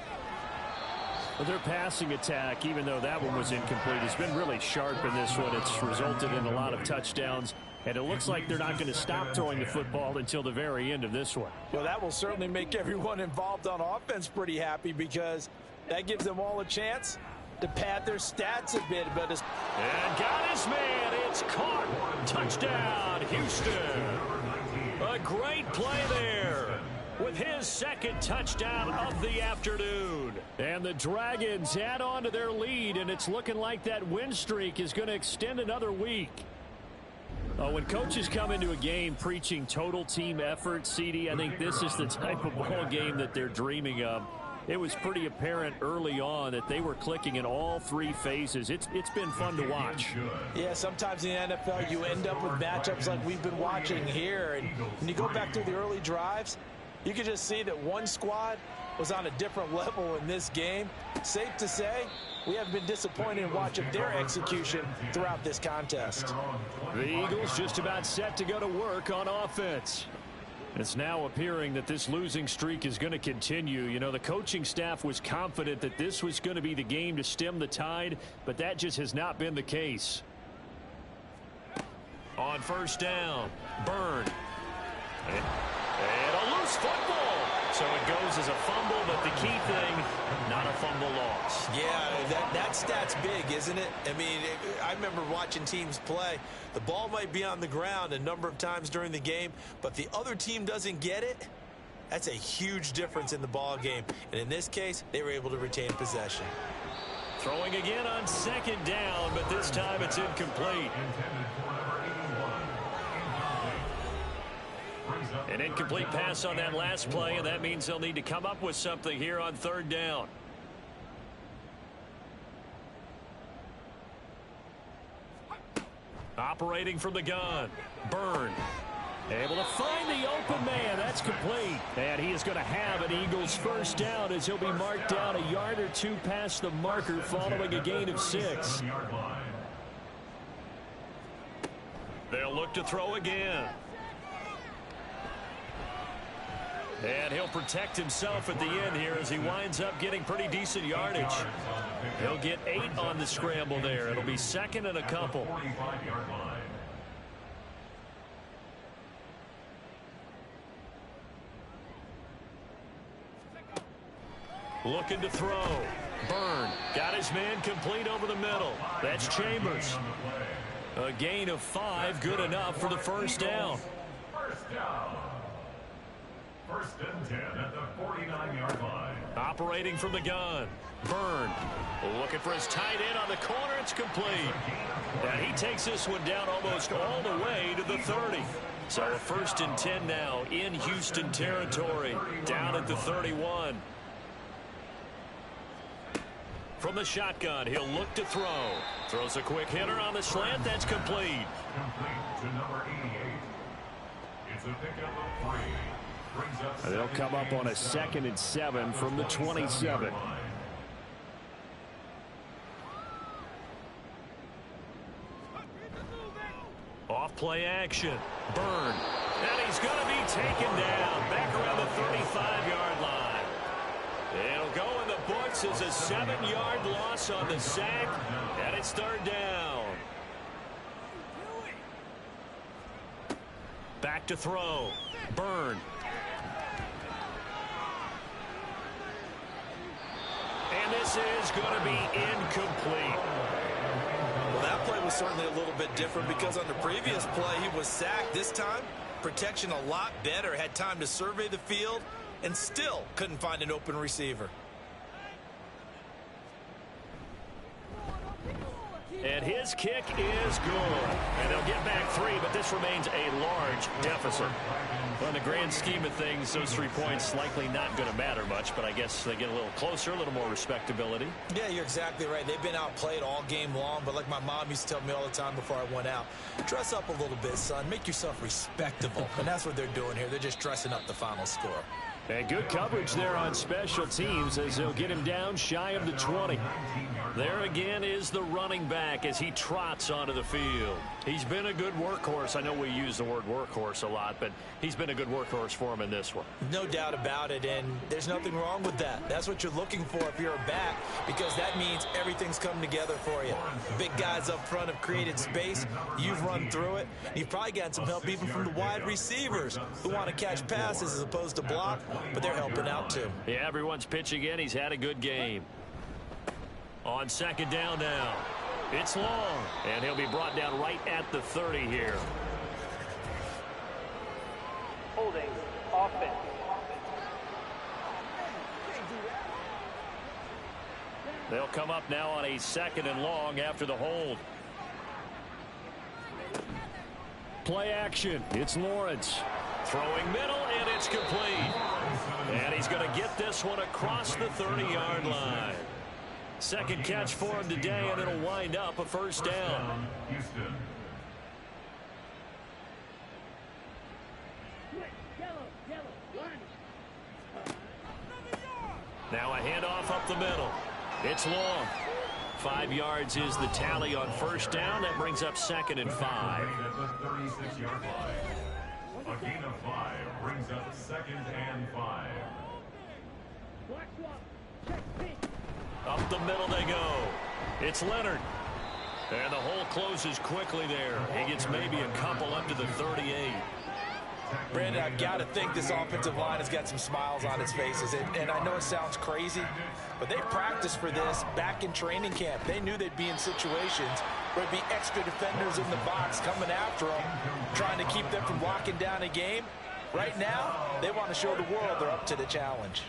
Well, their passing attack, even though that one was incomplete, has been really sharp in this one. It's resulted in a lot of touchdowns. And it looks like they're not going to stop throwing the football until the very end of this one. Well, that will certainly make everyone involved on offense pretty happy, because that gives them all a chance to pad their stats a bit. And got his man. It's caught. Touchdown, Houston. A great play there with his second touchdown of the afternoon. And the Dragons add on to their lead, and it's looking like that win streak is going to extend another week. When coaches come into a game preaching total team effort, CD, I think this is the type of ball game that they're dreaming of. It was pretty apparent early on that they were clicking in all three phases. It's been fun to watch. Yeah, sometimes in the NFL you end up with matchups like we've been watching here. And when you go back to the early drives, you can just see that one squad was on a different level in this game. Safe to say, we haven't been disappointed in watching their execution throughout this contest. The Eagles just about set to go to work on offense. It's now appearing that this losing streak is going to continue. You know, the coaching staff was confident that this was going to be the game to stem the tide, but that just has not been the case. On first down, Byrne. And a loose football. So it goes as a fumble, but the key thing, not a fumble loss. Yeah, that stat's big, isn't it? I mean, I remember watching teams play. The ball might be on the ground a number of times during the game, but the other team doesn't get it. That's a huge difference in the ball game. And in this case, they were able to retain possession. Throwing again on second down, but this time it's incomplete. An incomplete pass on that last play, and that means they'll need to come up with something here on third down. Operating from the gun, Byrne. Able to find the open man. That's complete. And he is going to have an Eagles first down as he'll be marked down a yard or two past the marker following a gain of 6. They'll look to throw again. And he'll protect himself at the end here as he winds up getting pretty decent yardage. He'll get 8 on the scramble there. It'll be 2nd and a couple. Looking to throw. Byrne got his man complete over the middle. That's Chambers. A gain of 5, good enough for the first down. First and 10 at the 49-yard line. Operating from the gun. Byrne looking for his tight end on the corner. It's complete. And he takes this one down almost all the way to the 30. So a 1st and 10 now in Houston territory. Down at the 31. From the shotgun, he'll look to throw. Throws a quick hitter on the slant. That's complete. Complete to number 88. It's a pickup of 3. They'll come up on a 2nd and 7 from the 27. Play action. Burn. And he's going to be taken down back around the 35-yard line. It'll go in the books as a 7-yard loss on the sack, and it's third down. Back to throw. Burn. And this is going to be incomplete. Well, that play was certainly a little bit different because on the previous play he was sacked. This time, protection a lot better. Had time to survey the field and still couldn't find an open receiver. And his kick is good. And they'll get back 3, but this remains a large deficit. Well, in the grand scheme of things, those 3 points likely not going to matter much, but I guess they get a little closer, a little more respectability. Yeah, you're exactly right. They've been outplayed all game long, but like my mom used to tell me all the time before I went out, dress up a little bit, son. Make yourself respectable. And that's what they're doing here. They're just dressing up the final score. And good coverage there on special teams as they'll get him down shy of the 20. There again is the running back as he trots onto the field. He's been a good workhorse. I know we use the word workhorse a lot, but he's been a good workhorse for him in this one. No doubt about it, and there's nothing wrong with that. That's what you're looking for if you're a back, because that means everything's come together for you. Big guys up front have created space. You've run through it. You've probably gotten some help even from the wide receivers who want to catch passes as opposed to block, but they're helping out too. Yeah, everyone's pitching in. He's had a good game. On second down now. It's long, and he'll be brought down right at the 30 here. Holding offense. They'll come up now on a 2nd and long after the hold. Play action. It's Lawrence. Throwing middle, and it's complete. And he's going to get this one across the 30-yard line. Second catch for him today, and it'll wind up a first down. Houston. Now a handoff up the middle. It's long. 5 yards is the tally on first down. That brings up 2nd and 5. At the 36-yard line. A gain of 5 brings up 2nd and 5. Up the middle they go. It's Leonard. And the hole closes quickly there. He gets maybe a couple up to the 38. Brandon, I've got to think this offensive line has got some smiles on its faces. And I know it sounds crazy, but they practiced for this back in training camp. They knew they'd be in situations where there'd be extra defenders in the box coming after them, trying to keep them from locking down a game. Right now, they want to show the world they're up to the challenge.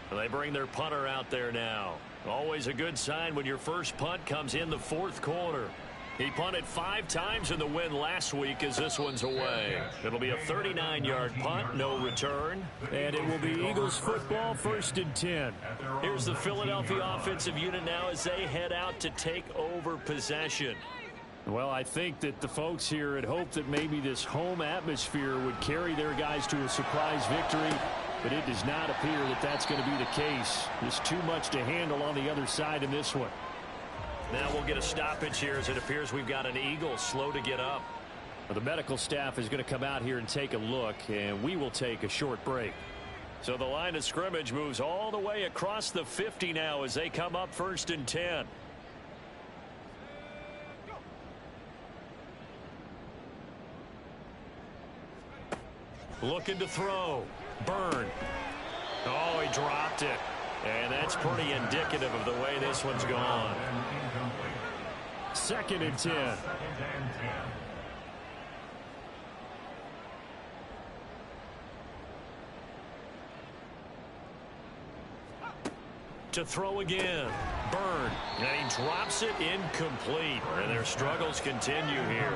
Well, they bring their punter out there now. Always a good sign when your first punt comes in the 4th quarter. He punted 5 times in the win last week as this one's away. It'll be a 39-yard punt, no return. And it will be Eagles football, 1st and 10. Here's the Philadelphia offensive unit now as they head out to take over possession. Well, I think that the folks here had hoped that maybe this home atmosphere would carry their guys to a surprise victory, but it does not appear that that's going to be the case. There's too much to handle on the other side in this one. Now we'll get a stoppage here as it appears we've got an Eagle slow to get up. Well, the medical staff is going to come out here and take a look, and we will take a short break. So the line of scrimmage moves all the way across the 50 now as they come up 1st and 10. Looking to throw. Burn. Oh, he dropped it. And that's pretty indicative of the way this one's gone. 2nd and 10. To throw again. Burn. And he drops it incomplete. And their struggles continue here.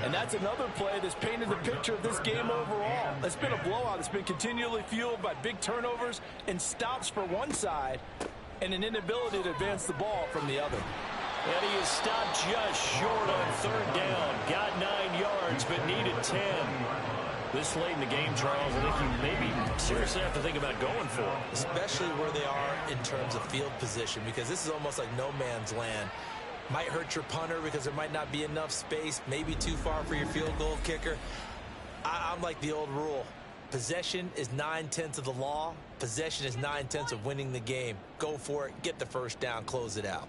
And that's another play that's painted the picture of this game overall. It's been a blowout. It's been continually fueled by big turnovers and stops for one side and an inability to advance the ball from the other. And he is stopped just short on 3rd down. Got 9 yards, but needed 10. This late in the game, Charles, I think you maybe seriously have to think about going for it. Especially where they are in terms of field position, because this is almost like no man's land. Might hurt your punter because there might not be enough space, maybe too far for your field goal kicker. I'm like the old rule. Possession is 9/10 of the law. Possession is 9/10 of winning the game. Go for it. Get the first down. Close it out.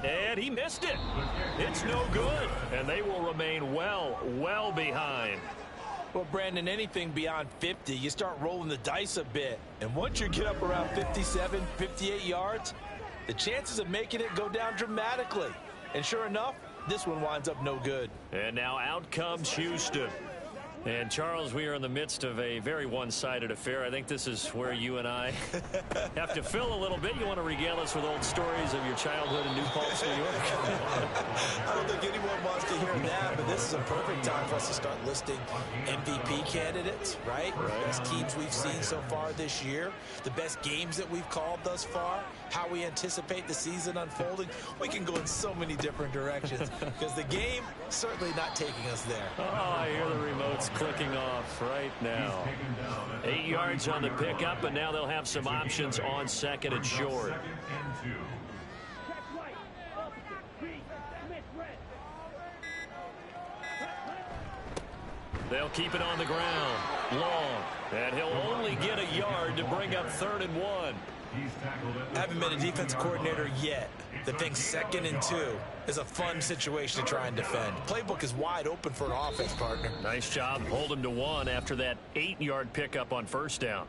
And he missed it. It's no good. And they will remain well behind. Well, Brandon, anything beyond 50, you start rolling the dice a bit. And once you get up around 57, 58 yards, the chances of making it go down dramatically. And sure enough, this one winds up no good. And now out comes Houston. And, Charles, we are in the midst of a very one-sided affair. I think this is where you and I have to fill a little bit. You want to regale us with old stories of your childhood in New Paltz, New York? I don't think anyone wants to hear that, but this is a perfect time for us to start listing MVP candidates, right? The best teams we've seen so far this year, the best games that we've called thus far, how we anticipate the season unfolding. We can go in so many different directions because the game certainly not taking us there. Oh, I hear the remotes clicking off right now. 8 yards on the pickup, but now they'll have some options on second and short. They'll keep it on the ground. Long. And he'll only get a yard to bring up 3rd and 1. Haven't been a defensive coordinator yet that thinks 2nd and 2 is a fun situation to try and defend. Playbook is wide open for an offense partner. Nice job. Hold him to 1 after that 8-yard pickup on first down.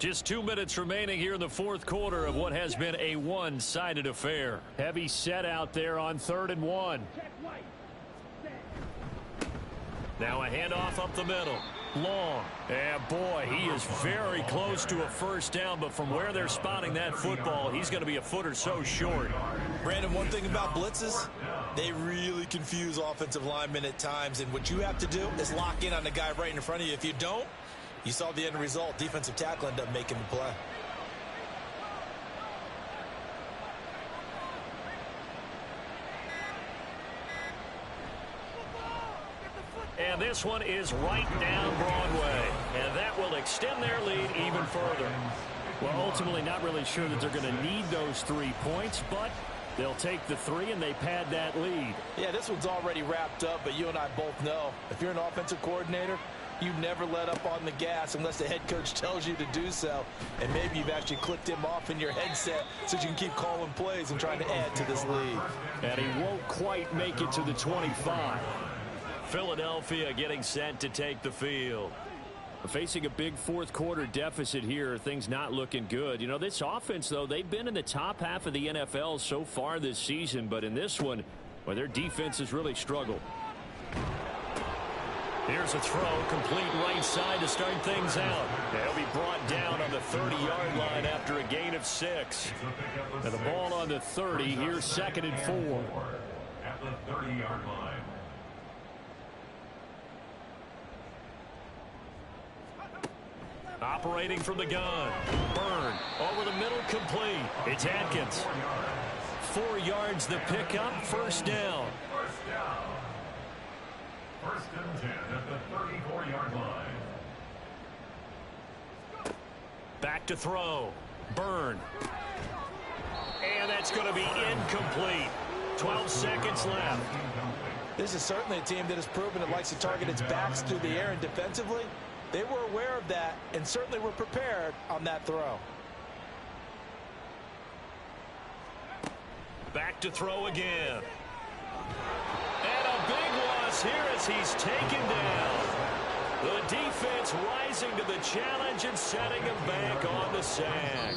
Just 2 minutes remaining here in the 4th quarter of what has been a one-sided affair. Heavy set out there on 3rd and 1. Now a handoff up the middle. Long. And boy, he is very close to a first down, but from where they're spotting that football, he's going to be a foot or so short. Brandon, one thing about blitzes, they really confuse offensive linemen at times, and what you have to do is lock in on the guy right in front of you. If you don't, you saw the end result. Defensive tackle ended up making the play. And this one is right down Broadway. And that will extend their lead even further. Well, ultimately not really sure that they're going to need those 3 points, but they'll take the 3 and they pad that lead. Yeah, this one's already wrapped up, but you and I both know if you're an offensive coordinator, you never let up on the gas unless the head coach tells you to do so. And maybe you've actually clicked him off in your headset so you can keep calling plays and trying to add to this lead. And he won't quite make it to the 25. Philadelphia getting set to take the field. Facing a big 4th quarter deficit here, things not looking good. You know, this offense, though, they've been in the top half of the NFL so far this season, but in this one, well, their defense has really struggled. Here's a throw, complete right side to start things out. They'll be brought down on the 30-yard line after a gain of 6. And the ball on the 30, here's 2nd and 4. At the 30-yard line. Operating from the gun. Burn. Over the middle, complete. It's Atkins. 4 yards the pickup. First down. First down. 1st and 10 at the 34-yard line. Back to throw. Burn. And that's going to be incomplete. 12 seconds left. This is certainly a team that has proven it likes to target its backs through the air, and defensively, they were aware of that and certainly were prepared on that throw. Back to throw again. And a big loss here as he's taken down. The defense rising to the challenge and setting him back on the sack.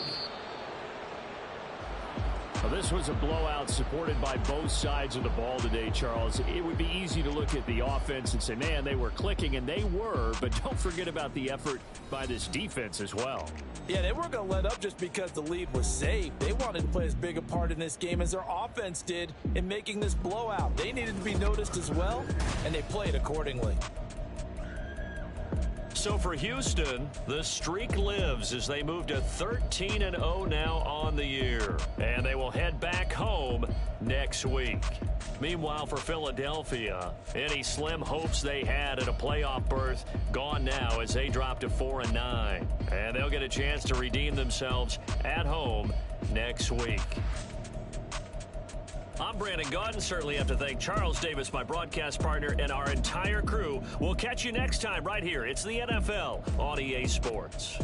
Well, this was a blowout supported by both sides of the ball today, Charles. It would be easy to look at the offense and say, man, they were clicking, and they were, but don't forget about the effort by this defense as well. Yeah, they weren't going to let up just because the lead was safe. They wanted to play as big a part in this game as their offense did in making this blowout. They needed to be noticed as well, and they played accordingly. So for Houston, the streak lives as they move to 13-0 now on the year. And they will head back home next week. Meanwhile, for Philadelphia, any slim hopes they had at a playoff berth gone now as they drop to 4-9. And they'll get a chance to redeem themselves at home next week. I'm Brandon Gaudin. Certainly have to thank Charles Davis, my broadcast partner, and our entire crew. We'll catch you next time right here. It's the NFL on EA Sports.